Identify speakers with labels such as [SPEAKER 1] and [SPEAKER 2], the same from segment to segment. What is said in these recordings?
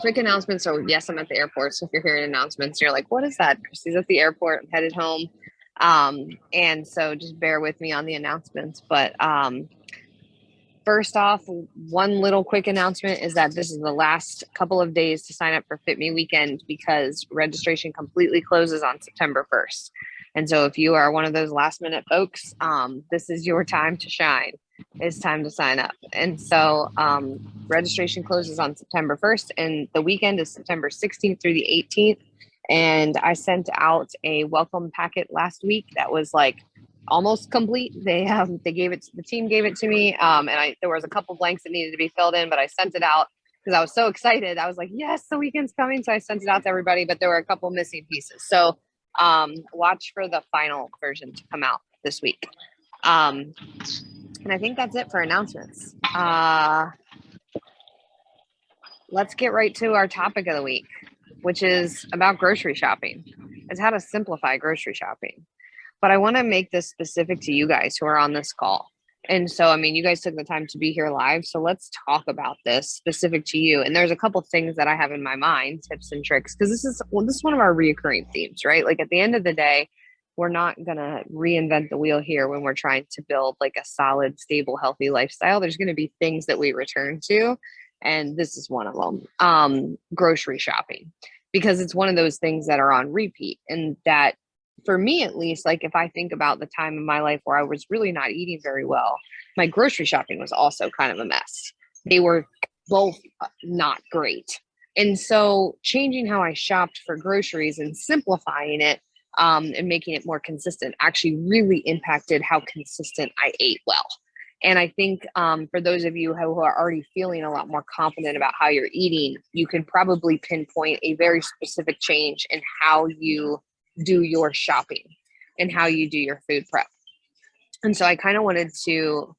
[SPEAKER 1] quick announcement. So yes, I'm at the airport. So if you're hearing announcements, you're like, what is that? Christy's at the airport. I'm headed home. And so just bear with me on the announcements. But first off, one little quick announcement is that this is the last couple of days to sign up for Fitme weekend because registration completely closes on September 1st. And so if you are one of those last minute folks, this is your time to shine. It's time to sign up. And so registration closes on September 1st and the weekend is September 16th through the 18th. And I sent out a welcome packet last week that was like almost complete. The team gave it to me. And there was a couple blanks that needed to be filled in, but I sent it out because I was so excited. I was like, yes, the weekend's coming. So I sent it out to everybody, but there were a couple missing pieces. So watch for the final version to come out this week. And I think that's it for announcements. Let's get right to our topic of the week, which is about grocery shopping. It's how to simplify grocery shopping. But I want to make this specific to you guys who are on this call. And so, I mean, you guys took the time to be here live. So let's talk about this specific to you. And there's a couple things that I have in my mind, tips and tricks, because this is one of our reoccurring themes, right? Like at the end of the day, we're not going to reinvent the wheel here when we're trying to build like a solid, stable, healthy lifestyle. There's going to be things that we return to. And this is one of them, grocery shopping, because it's one of those things that are on repeat. And that, for me at least, like if I think about the time in my life where I was really not eating very well, my grocery shopping was also kind of a mess. They were both not great. And so changing how I shopped for groceries and simplifying it and making it more consistent actually really impacted how consistent I ate well. And I think for those of you who are already feeling a lot more confident about how you're eating, you can probably pinpoint a very specific change in how you do your shopping and how you do your food prep. And so I kind of wanted to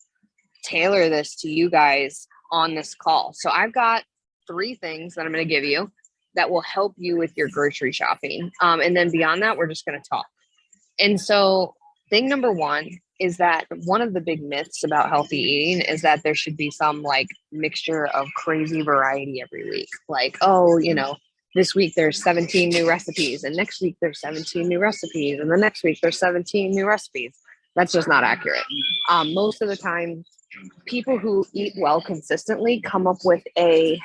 [SPEAKER 1] tailor this to you guys on this call. So I've got 3 things that I'm going to give you that will help you with your grocery shopping. And then beyond that, we're just going to talk. And so thing number 1 is that one of the big myths about healthy eating is that there should be some like mixture of crazy variety every week. Like, oh, this week there's 17 new recipes and next week there's 17 new recipes and the next week there's 17 new recipes. That's just not accurate. Most of the time, people who eat well consistently come up with a,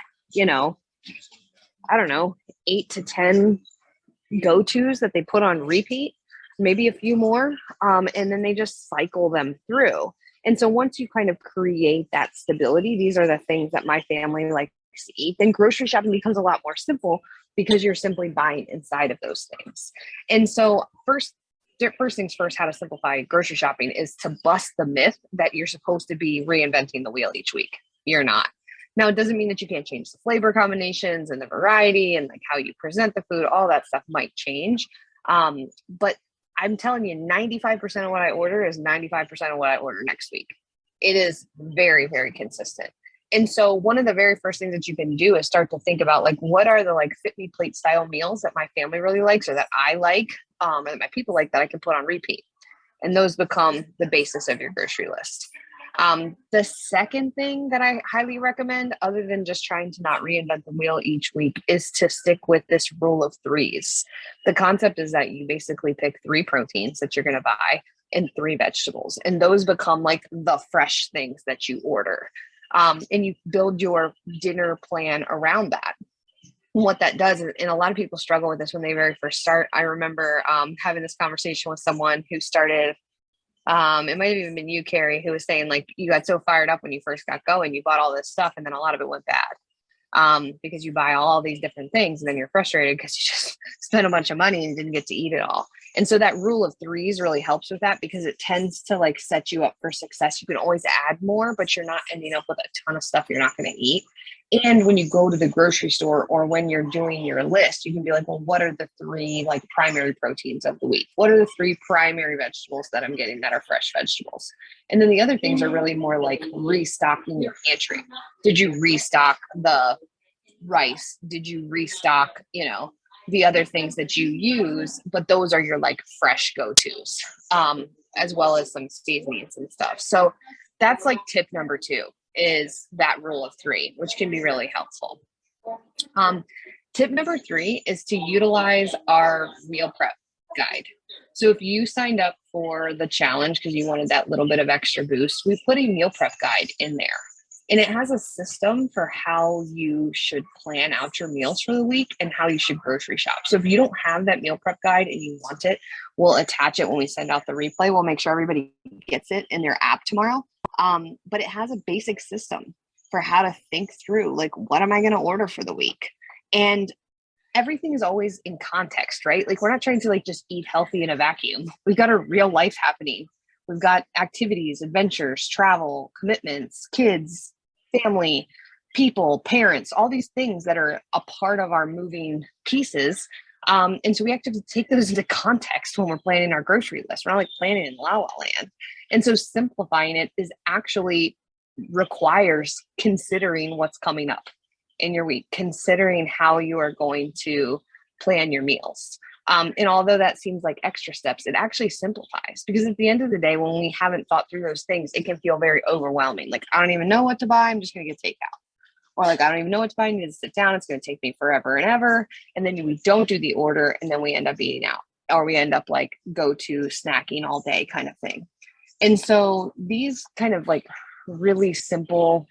[SPEAKER 1] 8 to 10 go-tos that they put on repeat, maybe a few more, and then they just cycle them through. And so once you kind of create that stability, these are the things that my family likes to eat, then grocery shopping becomes a lot more simple because you're simply buying inside of those things. And so first things first, how to simplify grocery shopping is to bust the myth that you're supposed to be reinventing the wheel each week. You're not. Now, it doesn't mean that you can't change the flavor combinations and the variety and like how you present the food. All that stuff might change. But I'm telling you, 95% of what I order is 95% of what I order next week. It is very, very consistent. And so one of the very first things that you can do is start to think about like, what are the like Fit Me plate style meals that my family really likes or that I like, and that my people like that I can put on repeat. And those become the basis of your grocery list. The second thing that I highly recommend, other than just trying to not reinvent the wheel each week, is to stick with this rule of 3s. The concept is that you basically pick 3 proteins that you're going to buy and 3 vegetables. And those become like the fresh things that you order. And you build your dinner plan around that. What that does, and a lot of people struggle with this when they very first start. I remember having this conversation with someone who started, it might have even been you, Carrie, who was saying like, you got so fired up when you first got going, you bought all this stuff and then a lot of it went bad because you buy all these different things and then you're frustrated because you just spent a bunch of money and didn't get to eat it all. And so that rule of 3s really helps with that because it tends to like set you up for success. You can always add more, but you're not ending up with a ton of stuff you're not going to eat. And when you go to the grocery store or when you're doing your list, you can be like, well, what are the 3 like primary proteins of the week? What are the 3 primary vegetables that I'm getting that are fresh vegetables? And then the other things are really more like restocking your pantry. Did you restock the rice? Did you restock, the other things that you use? But those are your like fresh go-tos, as well as some seasonings and stuff. So that's like tip number 2. Is that rule of 3, which can be really helpful. Um, Tip number 3 is to utilize our meal prep guide. So if you signed up for the challenge because you wanted that little bit of extra boost, we put a meal prep guide in there. And it has a system for how you should plan out your meals for the week and how you should grocery shop. So if you don't have that meal prep guide and you want it, we'll attach it when we send out the replay. We'll make sure everybody gets it in their app tomorrow. But it has a basic system for how to think through, like, what am I going to order for the week? And everything is always in context, right? Like, we're not trying to like just eat healthy in a vacuum. We've got a real life happening. We've got activities, adventures, travel, commitments, kids, family, people, parents, all these things that are a part of our moving pieces. And so we have to take those into context when we're planning our grocery list. We're not like planning in La La Land. And so simplifying it is actually requires considering what's coming up in your week, considering how you are going to plan your meals. And although that seems like extra steps, it actually simplifies, because at the end of the day, when we haven't thought through those things, it can feel very overwhelming. Like, I don't even know what to buy. I'm just going to get takeout. Or like, I don't even know what to buy. I need to sit down. It's going to take me forever and ever. And then we don't do the order, and then we end up eating out, or we end up like go to snacking all day kind of thing. And so these kind of like really simple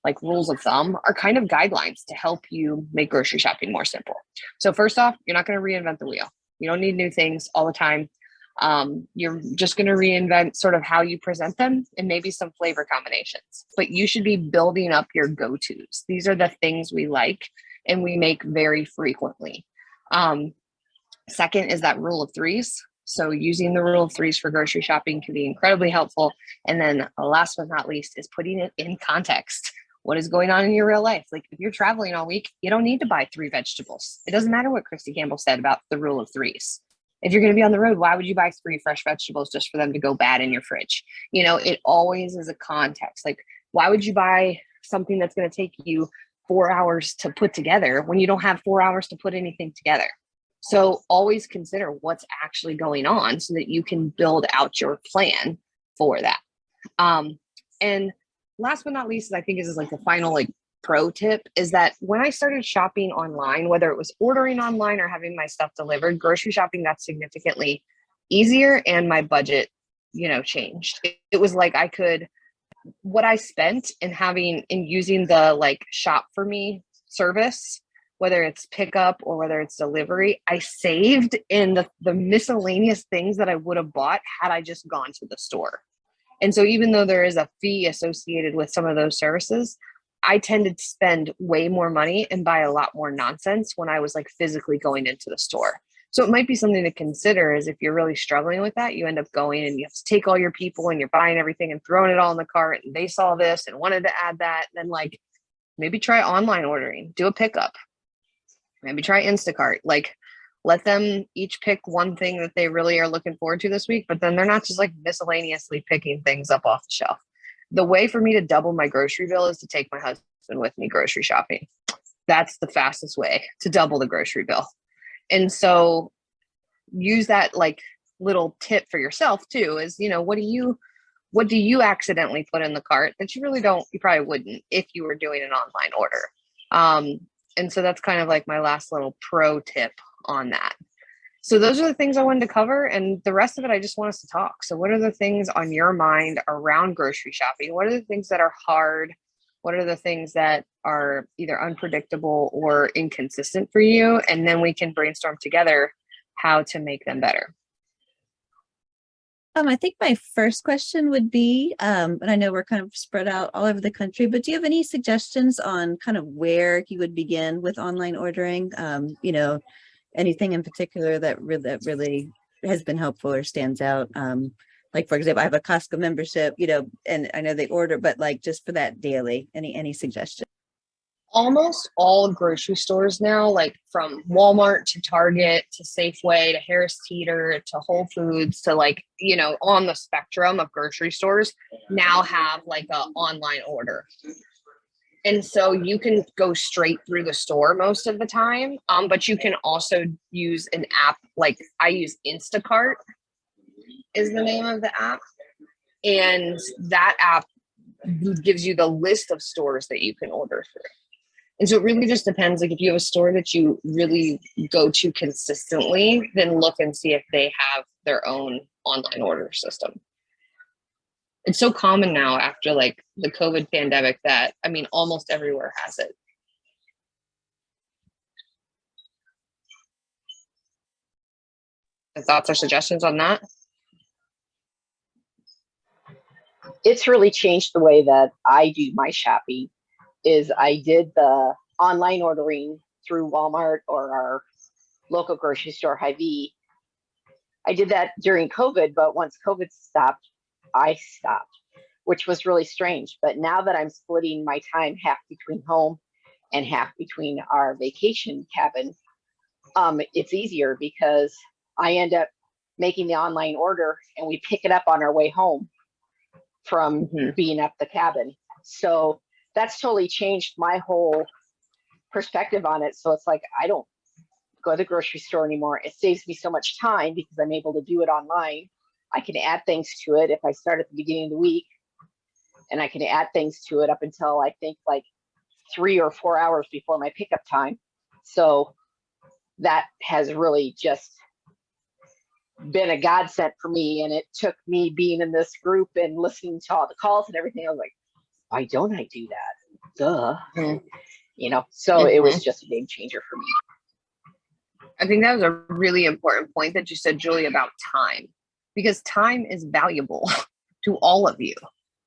[SPEAKER 1] like rules of thumb are kind of guidelines to help you make grocery shopping more simple. So first off, you're not going to reinvent the wheel. You don't need new things all the time. You're just going to reinvent sort of how you present them and maybe some flavor combinations, but you should be building up your go-tos. These are the things we like and we make very frequently. Second is that rule of threes. So using the rule of threes for grocery shopping can be incredibly helpful. And then last but not least is putting it in context. What is going on in your real life? Like, if you're traveling all week, you don't need to buy 3 vegetables. It doesn't matter what Christy Campbell said about the rule of threes. If you're going to be on the road, why would you buy 3 fresh vegetables just for them to go bad in your fridge? You know, it always is a context. Like, why would you buy something that's going to take you 4 hours to put together when you don't have 4 hours to put anything together? So always consider what's actually going on so that you can build out your plan for that. And last but not least, I think is like the final like pro tip, is that when I started shopping online, whether it was ordering online or having my stuff delivered, grocery shopping got significantly easier, and my budget, changed. It was like I could, what I spent in using the like shop for me service, whether it's pickup or whether it's delivery, I saved in the miscellaneous things that I would have bought had I just gone to the store. And so even though there is a fee associated with some of those services, I tended to spend way more money and buy a lot more nonsense when I was like physically going into the store. So it might be something to consider, is if you're really struggling with that, you end up going and you have to take all your people and you're buying everything and throwing it all in the cart, and they saw this and wanted to add that. And then like maybe try online ordering, do a pickup, maybe try Instacart. Like, let them each pick one thing that they really are looking forward to this week, but then they're not just like miscellaneously picking things up off the shelf. The way for me to double my grocery bill is to take my husband with me grocery shopping. That's the fastest way to double the grocery bill. And so use that like little tip for yourself too, is, what do you accidentally put in the cart that you probably wouldn't if you were doing an online order. And so that's kind of like my last little pro tip on that. So those are the things I wanted to cover, and the rest of it, I just want us to talk. So what are the things on your mind around grocery shopping? What are the things that are hard? What are the things that are either unpredictable or inconsistent for you? And then we can brainstorm together how to make them better.
[SPEAKER 2] I think my first question would be, and I know we're kind of spread out all over the country, but do you have any suggestions on kind of where you would begin with online ordering? Anything in particular that really has been helpful or stands out? Like, for example, I have a Costco membership, and I know they order, but like just for that daily, any suggestions?
[SPEAKER 1] Almost all grocery stores now, like from Walmart to Target to Safeway to Harris Teeter to Whole Foods to like, on the spectrum of grocery stores, now have like a online order. And so you can go straight through the store most of the time, but you can also use an app. Like, I use Instacart is the name of the app. And that app gives you the list of stores that you can order through. And so it really just depends. Like if you have a store that you really go to consistently, then look and see if they have their own online order system. It's so common now after like the COVID pandemic that, I mean, almost everywhere has it. Thoughts or suggestions on that?
[SPEAKER 3] It's really changed the way that I do my shopping. Is I did the online ordering through Walmart or our local grocery store, Hy-Vee. I did that during COVID, but once COVID stopped, I stopped, which was really strange. But now that I'm splitting my time half between home and half between our vacation cabin, it's easier because I end up making the online order and we pick it up on our way home from being at the cabin. So that's totally changed my whole perspective on it. So it's like, I don't go to the grocery store anymore. It saves me so much time because I'm able to do it online. I can add things to it if I start at the beginning of the week, and I can add things to it up until I think like 3 or 4 hours before my pickup time. So that has really just been a godsend for me. And it took me being in this group and listening to all the calls and everything. I was like, why don't I do that? Duh. You know, so it was just a game changer for me.
[SPEAKER 1] I think that was a really important point that you said, Julie, about time, because time is valuable to all of you.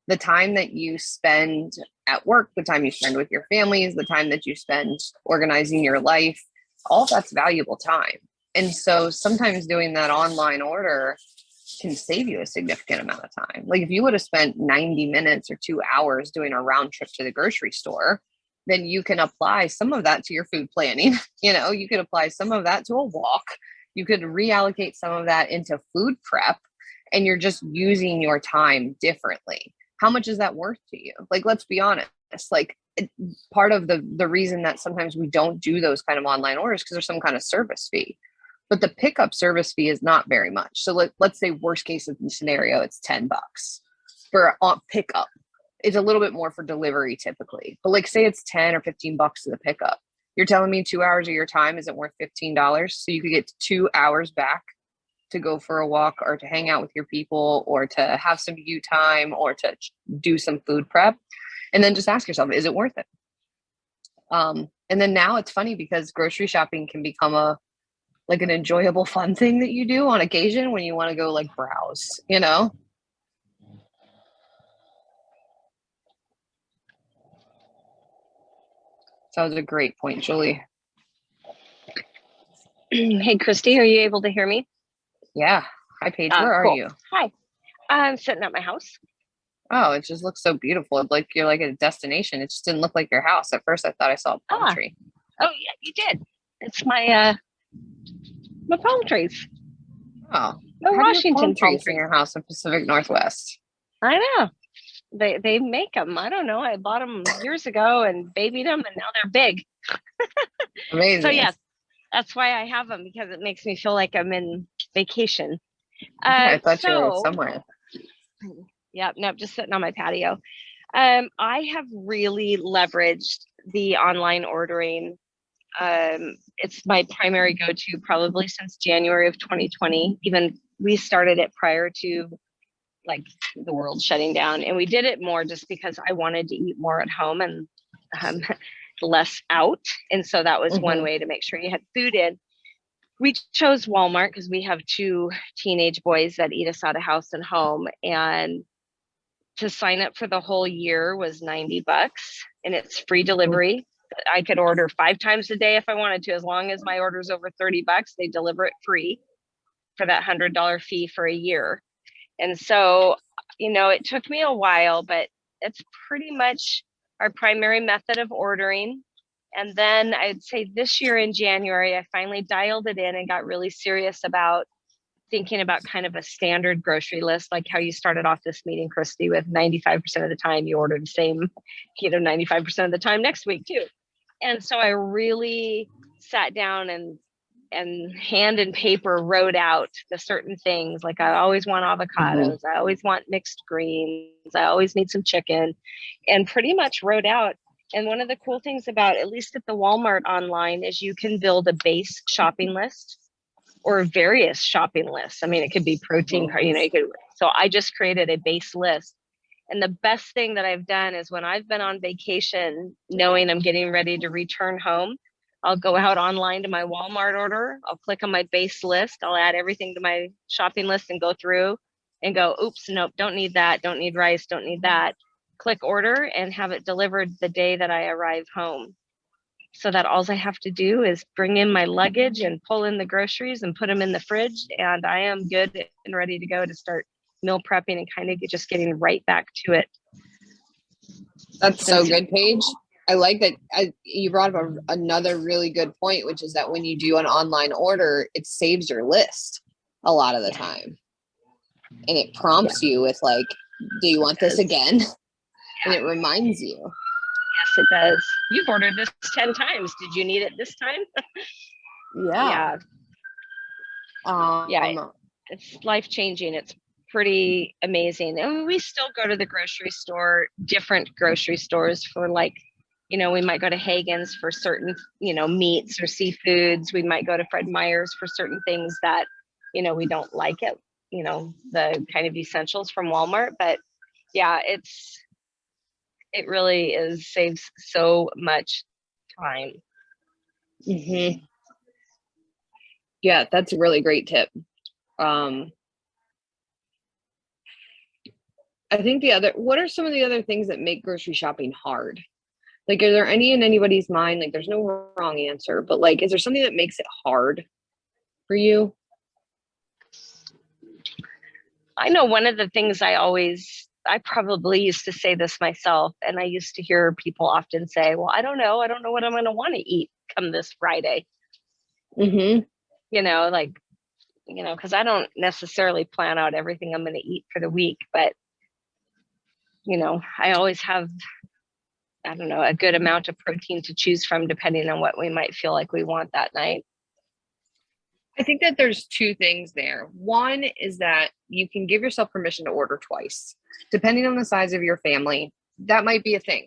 [SPEAKER 1] The time that you spend at work, the time you spend with your families, the time that you spend organizing your life, all that's valuable time. And so sometimes doing that online order can save you a significant amount of time. Like if you would have spent 90 minutes or 2 hours doing a round trip to the grocery store, then you can apply some of that to your food planning. You know, you could apply some of that to a walk. You could reallocate some of that into food prep, and you're just using your time differently. How much is that worth to you? Like, let's be honest, like part of the reason that sometimes we don't do those kind of online orders because there's some kind of service fee, but the pickup service fee is not very much. So let's say worst case of the scenario, it's $10 for pickup. It's a little bit more for delivery typically, but like say it's 10 or $15 to the pickup. You're telling me 2 hours of your time isn't worth $15. So you could get 2 hours back to go for a walk or to hang out with your people or to have some you time or to do some food prep. And then just ask yourself, is it worth it? And then now it's funny because grocery shopping can become like an enjoyable, fun thing that you do on occasion when you want to go like browse, you know? So that was a great point, Julie.
[SPEAKER 4] Hey, Christy, are you able to hear me?
[SPEAKER 1] Yeah. Hi, Paige. Where
[SPEAKER 4] Cool.
[SPEAKER 1] are you?
[SPEAKER 4] Hi. I'm sitting at my house.
[SPEAKER 1] Oh, it just looks so beautiful. It's like you're like at a destination. It just didn't look like your house. At first, I thought I saw a palm tree.
[SPEAKER 4] Oh, yeah, you did. It's my palm trees.
[SPEAKER 1] Oh,
[SPEAKER 4] My Washington
[SPEAKER 1] trees
[SPEAKER 4] trees
[SPEAKER 1] in your house in Pacific Northwest.
[SPEAKER 4] I know. They make them. I don't know. I bought them years ago and babied them, and now they're big.
[SPEAKER 1] Amazing.
[SPEAKER 4] So yes, that's why I have them, because it makes me feel like I'm in vacation.
[SPEAKER 1] Yeah, I thought you were somewhere.
[SPEAKER 4] Yeah, no, just sitting on my patio. I have really leveraged the online ordering. It's my primary go-to probably since January of 2020. Even we started it prior to like the world shutting down, and we did it more just because I wanted to eat more at home and less out. And so that was one way to make sure you had food in. We chose Walmart because we have 2 teenage boys that eat us out of house and home, and to sign up for the whole year was $90, and it's free delivery. I could order 5 times a day if I wanted to, as long as my order's over $30, they deliver it free for that $100 fee for a year. And so, you know, it took me a while, but it's pretty much our primary method of ordering. And then I'd say this year in January, I finally dialed it in and got really serious about thinking about kind of a standard grocery list, like how you started off this meeting, Christy, with 95% of the time you order the same, 95% of the time next week too. And so I really sat down and hand and paper wrote out the certain things. Like I always want avocados. I always want mixed greens. I always need some chicken, and pretty much wrote out And one of the cool things about, at least at the Walmart online, is you can build a base shopping list or various shopping lists. I mean, it could be protein, you know, you could, so I just created a base list. And the best thing that I've done is when I've been on vacation, knowing I'm getting ready to return home, I'll go out online to my Walmart order. I'll click on my base list. I'll add everything to my shopping list and go through and go, oops, nope, don't need that. Don't need rice. Don't need that. Click order and have it delivered the day that I arrive home. So that all I have to do is bring in my luggage and pull in the groceries and put them in the fridge. And I am good and ready to go to start meal prepping and kind of just getting right back to it.
[SPEAKER 1] That's so good, Paige. I like that you brought up another really good point, which is that when you do an online order, it saves your list a lot of the time. And it prompts you with like, do you want this again? And it reminds you.
[SPEAKER 4] Yes, it does. You've ordered this 10 times. Did you need it this time?
[SPEAKER 1] Yeah.
[SPEAKER 4] It's life-changing. It's pretty amazing. And we still go to the grocery store, different grocery stores for like, you know, we might go to Hagen's for certain, you know, meats or seafoods. We might go to Fred Meyer's for certain things that, you know, we don't like it, you know, the kind of essentials from Walmart. But yeah, it really saves so much time.
[SPEAKER 1] Mm-hmm. Yeah, that's a really great tip. I think what are some of the other things that make grocery shopping hard? Like, are there any in anybody's mind? Like, there's no wrong answer, but like, is there something that makes it hard for you?
[SPEAKER 4] I know one of the things I probably used to say this myself, and I used to hear people often say, well, I don't know what I'm going to want to eat come this Friday.
[SPEAKER 1] Mm-hmm.
[SPEAKER 4] You know, like, you know, because I don't necessarily plan out everything I'm going to eat for the week, but, you know, I always have, I don't know, a good amount of protein to choose from depending on what we might feel like we want that night.
[SPEAKER 1] I think that there's two things there. One is that you can give yourself permission to order twice. Depending on the size of your family, that might be a thing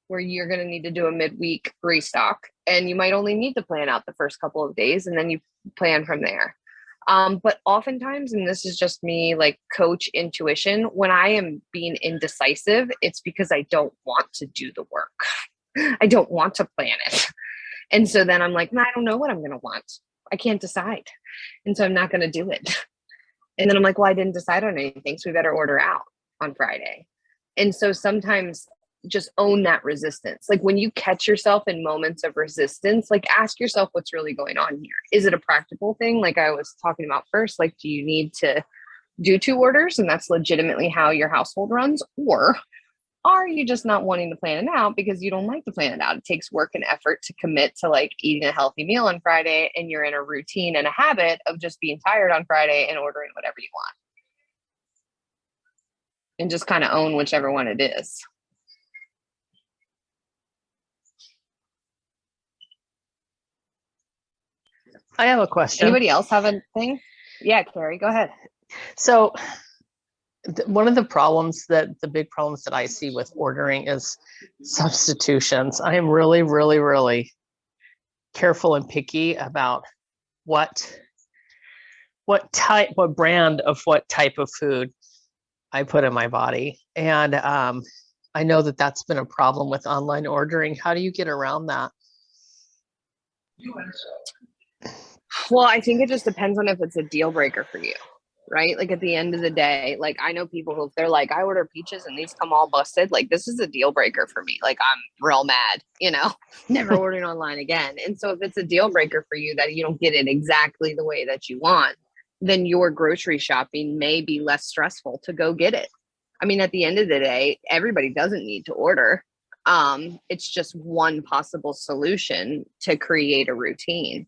[SPEAKER 1] where you're going to need to do a midweek restock, and you might only need to plan out the first couple of days and then you plan from there. But oftentimes, and this is just me like coach intuition, when I am being indecisive, it's because I don't want to do the work. I don't want to plan it. And so then I'm like, I don't know what I'm going to want. I can't decide. And so I'm not going to do it. And then I'm like, well, I didn't decide on anything, so we better order out on Friday. And so sometimes just own that resistance. Like when you catch yourself in moments of resistance, like ask yourself what's really going on here. Is it a practical thing? Like I was talking about first, like, do you need to do 2 orders and that's legitimately how your household runs? Or are you just not wanting to plan it out because you don't like to plan it out? It takes work and effort to commit to like eating a healthy meal on Friday, and you're in a routine and a habit of just being tired on Friday and ordering whatever you want. And just kind of own whichever one it is.
[SPEAKER 5] I have a question.
[SPEAKER 1] Anybody else have a thing? Yeah, Carrie, go ahead.
[SPEAKER 5] So one of the big problems that I see with ordering is substitutions. I am really, really, really careful and picky about what brand of what type of food I put in my body. And I know that that's been a problem with online ordering. How do you get around that?
[SPEAKER 1] Well, I think it just depends on if it's a deal breaker for you, right? Like at the end of the day, like I know people who, if they're like, I order peaches and these come all busted, like this is a deal breaker for me. Like I'm real mad, you know, never ordering online again. And so if it's a deal breaker for you that you don't get it exactly the way that you want, then your grocery shopping may be less stressful to go get it. I mean, at the end of the day, everybody doesn't need to order. It's just one possible solution to create a routine.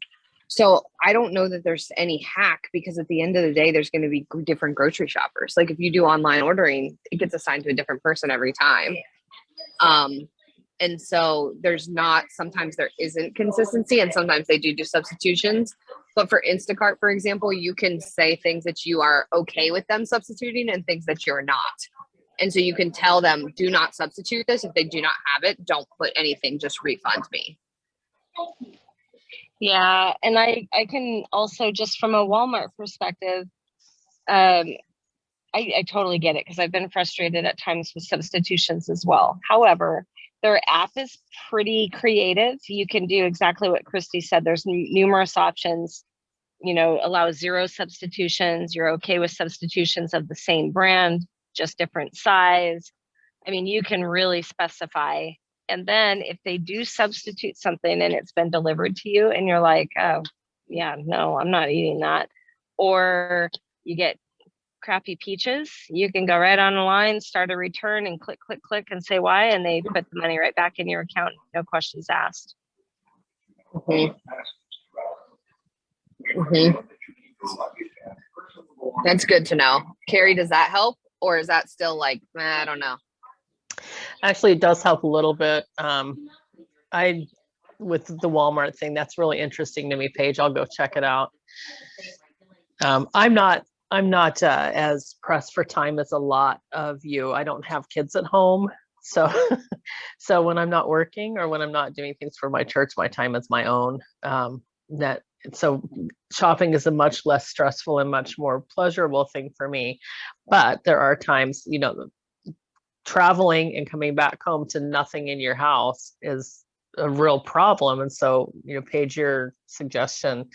[SPEAKER 1] So I don't know that there's any hack, because at the end of the day, there's going to be different grocery shoppers. Like if you do online ordering, it gets assigned to a different person every time. And so sometimes there isn't consistency, and sometimes they do substitutions. But for Instacart, for example, you can say things that you are okay with them substituting and things that you're not. And so you can tell them, do not substitute this. If they do not have it, don't put anything, just refund me.
[SPEAKER 4] Yeah, and I can also, just from a Walmart perspective, I totally get it, because I've been frustrated at times with substitutions as well. However, their app is pretty creative. You can do exactly what Christy said. There's numerous options, allow 0 substitutions. You're okay with substitutions of the same brand, just different size. I mean, you can really specify. And then if they do substitute something and it's been delivered to you and you're like, oh, yeah, no, I'm not eating that. Or you get crappy peaches, you can go right on the line, start a return, and click, click, click, and say why, and they put the money right back in your account, no questions asked.
[SPEAKER 1] Mm-hmm. Mm-hmm. That's good to know. Carrie, does that help? Or is that still like, I don't know?
[SPEAKER 5] Actually, it does help a little bit. With the Walmart thing, that's really interesting to me, Paige. I'll go check it out. I'm not as pressed for time as a lot of you. I don't have kids at home. So, so when I'm not working or when I'm not doing things for my church, my time is my own. So shopping is a much less stressful and much more pleasurable thing for me. But there are times, traveling and coming back home to nothing in your house is a real problem. And so, Paige, your suggestion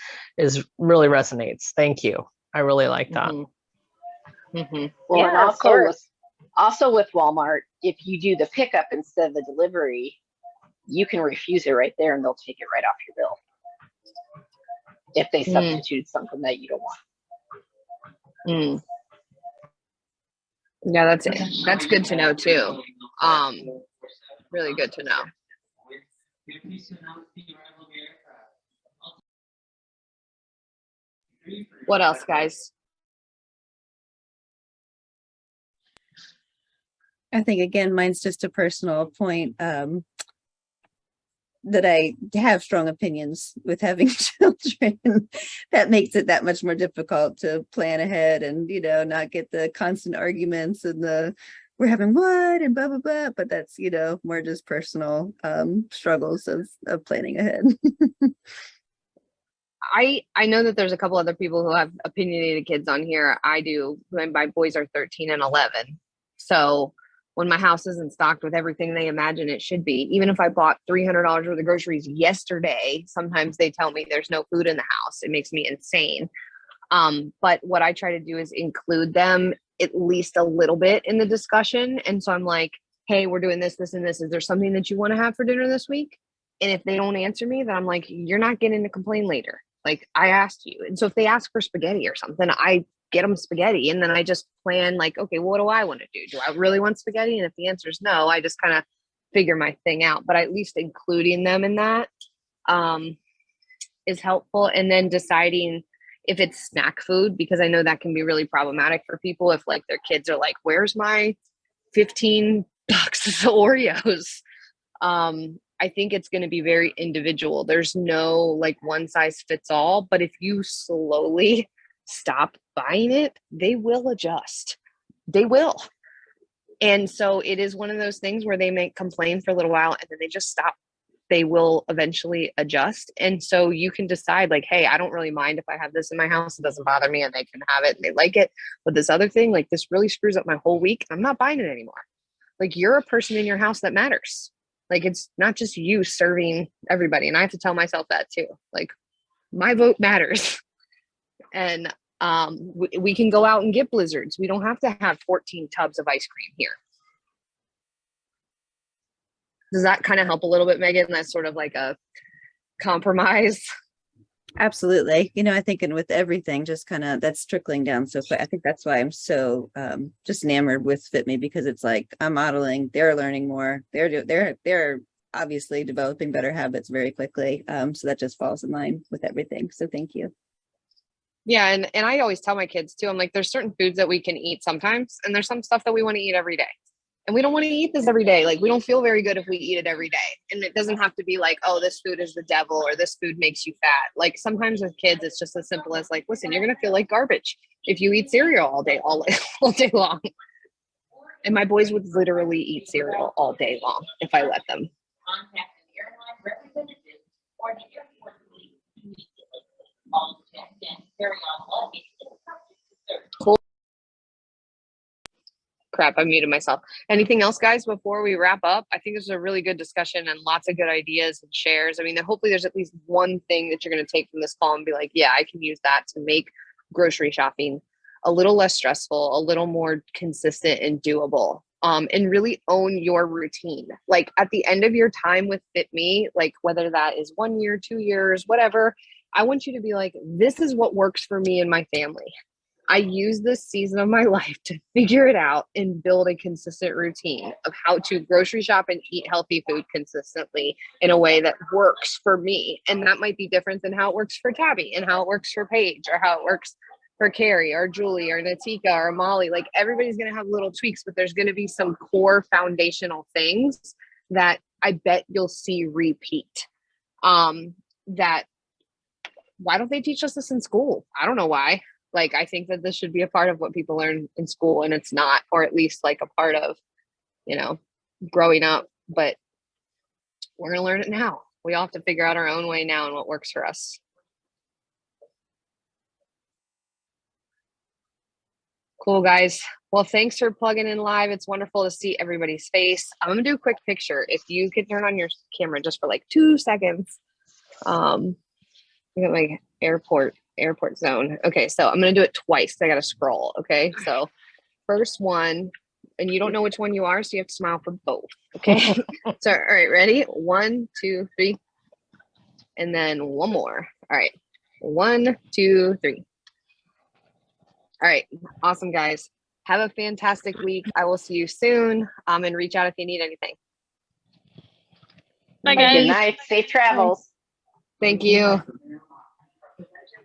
[SPEAKER 5] really resonates. Thank you. I really like that.
[SPEAKER 3] Mm-hmm. Mm-hmm. Well,
[SPEAKER 4] Yeah,
[SPEAKER 3] and also with Walmart, if you do the pickup instead of the delivery, you can refuse it right there and they'll take it right off your bill if they substitute something that you don't want.
[SPEAKER 1] Yeah, that's good to know too. Really good to know. What else, guys?
[SPEAKER 2] I think, again, mine's just a personal point, that I have strong opinions with having children. That makes it that much more difficult to plan ahead and, not get the constant arguments and we're having what and blah, blah, blah. But that's, more just personal struggles of planning ahead.
[SPEAKER 1] I know that there's a couple other people who have opinionated kids on here. I do. My boys are 13 and 11. So when my house isn't stocked with everything they imagine it should be, even if I bought $300 worth of groceries yesterday, sometimes they tell me there's no food in the house. It makes me insane. But what I try to do is include them at least a little bit in the discussion. And so I'm like, hey, we're doing this, this, and this. Is there something that you want to have for dinner this week? And if they don't answer me, then I'm like, you're not getting to complain later. Like, I asked you. And so if they ask for spaghetti or something, I get them spaghetti. And then I just plan like, okay, what do I want to do? Do I really want spaghetti? And if the answer is no, I just kind of figure my thing out. But at least including them in that is helpful. And then deciding if it's snack food, because I know that can be really problematic for people if like their kids are like, where's my 15 boxes of Oreos? I think it's going to be very individual. There's no like one size fits all, but if you slowly stop buying it, they will adjust. They will. And so it is one of those things where they may complain for a little while and then they just stop. They will eventually adjust. And so you can decide like, hey, I don't really mind if I have this in my house. It doesn't bother me and they can have it and they like it. But this other thing, like this really screws up my whole week. I'm not buying it anymore. Like you're a person in your house that matters. Like it's not just you serving everybody. And I have to tell myself that too. Like my vote matters. And we can go out and get blizzards. We don't have to have 14 tubs of ice cream here. Does that kind of help a little bit, Megan? That's sort of like a compromise.
[SPEAKER 2] Absolutely. I think, and with everything, just kind of that's trickling down. So I think that's why I'm so just enamored with Fitme, because it's like I'm modeling, they're learning more. They're obviously developing better habits very quickly. So that just falls in line with everything. So thank you.
[SPEAKER 1] Yeah. And I always tell my kids too, I'm like, there's certain foods that we can eat sometimes, and there's some stuff that we want to eat every day. And we don't want to eat this every day. Like we don't feel very good if we eat it every day. And it doesn't have to be like, oh, this food is the devil or this food makes you fat. Like sometimes with kids, it's just as simple as like, listen, you're going to feel like garbage if you eat cereal all day long. And my boys would literally eat cereal all day long if I let them. Cool. Crap, I muted myself. Anything else, guys, before we wrap up? I think this is a really good discussion and lots of good ideas and shares. I mean, hopefully there's at least one thing that you're going to take from this call and be like, yeah, I can use that to make grocery shopping a little less stressful, a little more consistent and doable. And really own your routine. Like at the end of your time with Fitme, like whether that is 1 year, 2 years, whatever, I want you to be like, this is what works for me and my family. I use this season of my life to figure it out and build a consistent routine of how to grocery shop and eat healthy food consistently in a way that works for me. And that might be different than how it works for Tabby and how it works for Paige or how it works for Carrie or Julie or Natika or Molly. Like everybody's going to have little tweaks, but there's going to be some core foundational things that I bet you'll see repeat. That why don't they teach us this in school? I don't know why. Like, I think that this should be a part of what people learn in school, and it's not, or at least like a part of, growing up, but we're going to learn it now. We all have to figure out our own way now and what works for us. Cool, guys. Well, thanks for plugging in live. It's wonderful to see everybody's face. I'm going to do a quick picture. If you could turn on your camera just for like 2 seconds. I got my airport zone. Okay, so I'm going to do it twice. I got to scroll. Okay, so first one, and you don't know which one you are, so you have to smile for both. Okay, so all right, ready? 1, 2, 3, and then one more. All right, 1, 2, 3. All right, awesome, guys. Have a fantastic week. I will see you soon. And reach out if you need anything.
[SPEAKER 4] Bye, guys.
[SPEAKER 3] Good night. Safe travels.
[SPEAKER 1] Thank you.